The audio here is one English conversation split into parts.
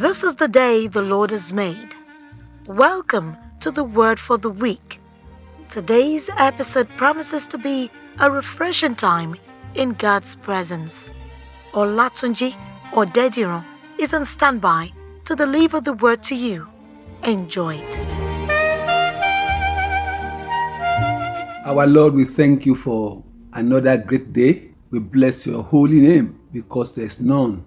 This is the day the Lord has made. Welcome to the Word for the Week. Today's episode promises to be a refreshing time in God's presence. Olatunji Odediran is on standby to deliver the word to you. Enjoy it. Our Lord, we thank you for another great day. We bless your holy name because there's none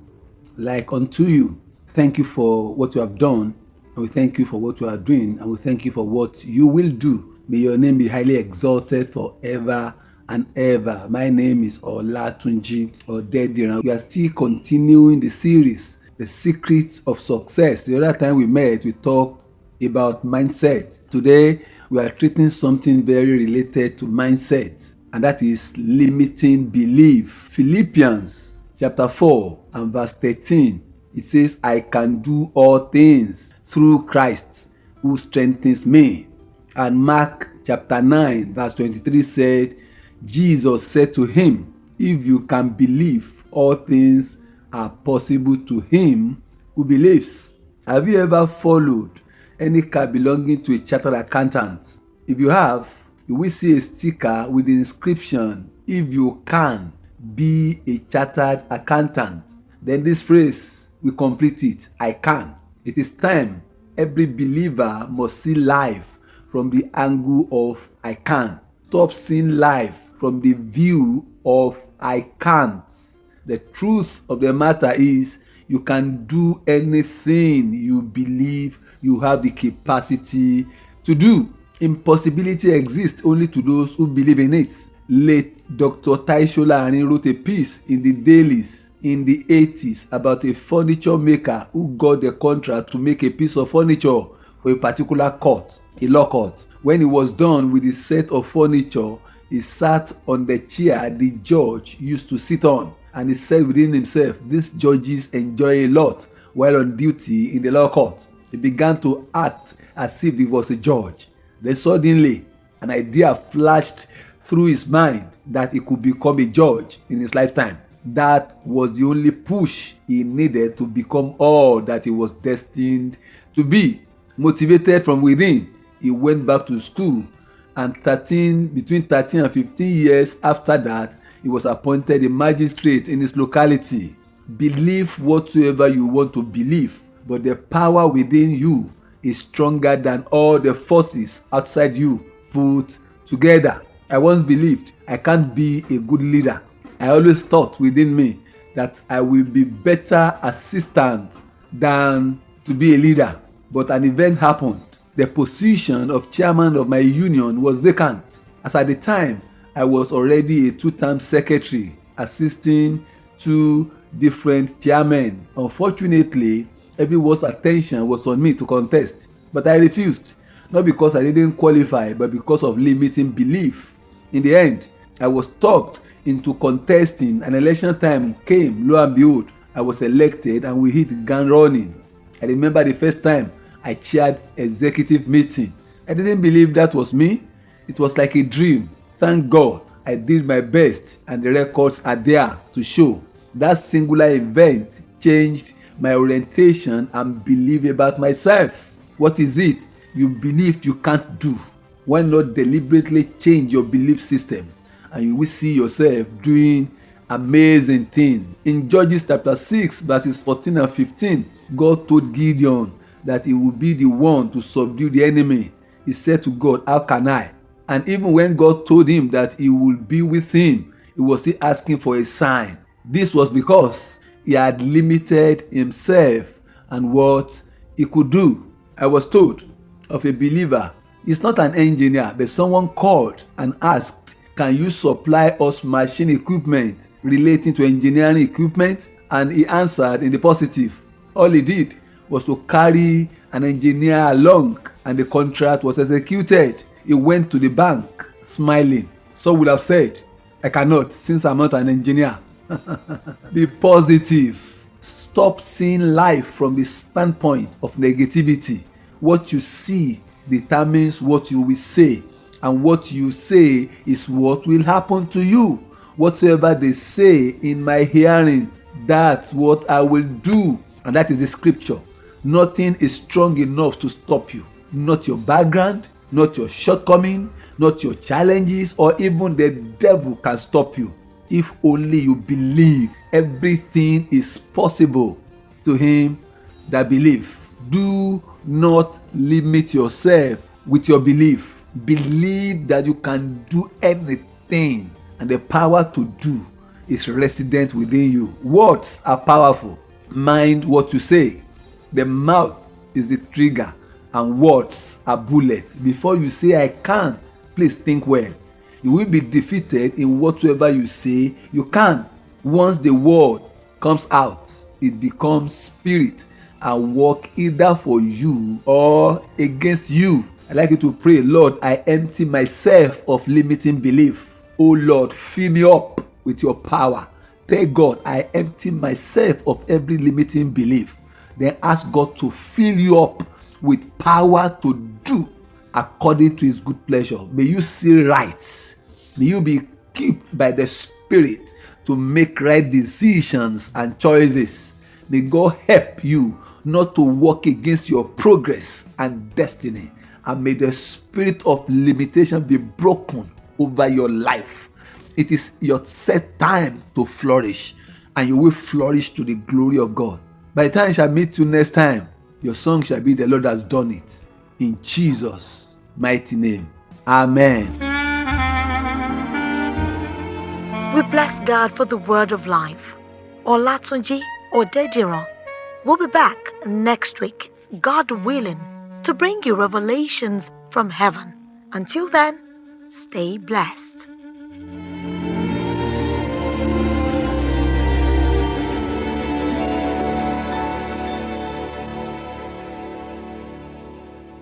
like unto you. Thank you for what you have done, and we thank you for what you are doing, and we thank you for what you will do. May your name be highly exalted forever and ever. My name is Olatunji Odediran. We are still continuing the series, The Secrets of Success. The other time we met, we talked about mindset. Today, we are treating something very related to mindset, and that is limiting belief. Philippians chapter 4 and verse 13. It says, I can do all things through Christ who strengthens me. And Mark chapter 9 verse 23 said, Jesus said to him, if you can believe, all things are possible to him who believes. Have you ever followed any car belonging to a chartered accountant? If you have, you will see a sticker with the inscription, if you can be a chartered accountant. Then this phrase, we complete it, I can. It is time every believer must see life from the angle of I can. Stop seeing life from the view of I can't. The truth of the matter is you can do anything you believe you have the capacity to do. Impossibility exists only to those who believe in it. Late Dr. Taisho Larin wrote a piece in the dailies in the 80s about a furniture maker who got the contract to make a piece of furniture for a particular court, a law court. When he was done with the set of furniture, he sat on the chair the judge used to sit on, and he said within himself, these judges enjoy a lot while on duty in the law court. He began to act as if he was a judge. Then suddenly, an idea flashed through his mind that he could become a judge in his lifetime. That was the only push he needed to become all that he was destined to be. Motivated from within, he went back to school, and between 13 and 15 years after that, he was appointed a magistrate in his locality. Believe whatsoever you want to believe, but the power within you is stronger than all the forces outside you put together. I once believed I can't be a good leader. I always thought within me that I will be better assistant than to be a leader. But an event happened. The position of chairman of my union was vacant. As at the time, I was already a two-term secretary, assisting two different chairmen. Unfortunately, everyone's attention was on me to contest. But I refused, not because I didn't qualify, but because of limiting belief. In the end, I was talked into contesting, and election time came. Lo and behold, I was elected and we hit the ground running. I remember the first time I chaired executive meeting. I didn't believe that was me. It was like a dream. Thank God I did my best, and the records are there to show. That singular event changed my orientation and belief about myself. What is it you believed you can't do? Why not deliberately change your belief system, and you will see yourself doing amazing things? In Judges chapter 6 verses 14 and 15, God told Gideon that he would be the one to subdue the enemy. He said to God, how can I? And even when God told him that he would be with him, he was still asking for a sign. This was because he had limited himself and what he could do. I was told of a believer. He's not an engineer, but someone called and asked, can you supply us machine equipment relating to engineering equipment? And he answered in the positive. All he did was to carry an engineer along, and the contract was executed. He went to the bank smiling. Some would have said, I cannot, since I'm not an engineer. Be positive. Stop seeing life from the standpoint of negativity. What you see determines what you will say, and what you say is what will happen to you. Whatsoever they say in my hearing, that's what I will do. And that is the scripture Nothing is strong enough to stop you. Not your background, not your shortcoming, not your challenges, or even the devil can stop you. If only you believe, everything is possible to him that believe. Do not limit yourself with your belief. Believe that you can do anything, and the power to do is resident within you. Words are powerful. Mind what you say. The mouth is the trigger, and words are bullets. Before you say I can't, please think well. You will be defeated in whatsoever you say you can't. Once the word comes out, it becomes spirit and work either for you or against you. I'd like you to pray, Lord, I empty myself of limiting belief. Oh Lord, fill me up with your power. Tell God, I empty myself of every limiting belief. Then ask God to fill you up with power to do according to his good pleasure. May you see right. May you be kept by the Spirit to make right decisions and choices. May God help you not to work against your progress and destiny. And may the spirit of limitation be broken over your life. It is your set time to flourish, and you will flourish to the glory of God. By the time I shall meet you next time, your song shall be "The Lord has done it." In Jesus' mighty name. Amen. We bless God for the word of life. Olatunji Odediro will be back next week, God willing, to bring you revelations from heaven. Until then, stay blessed.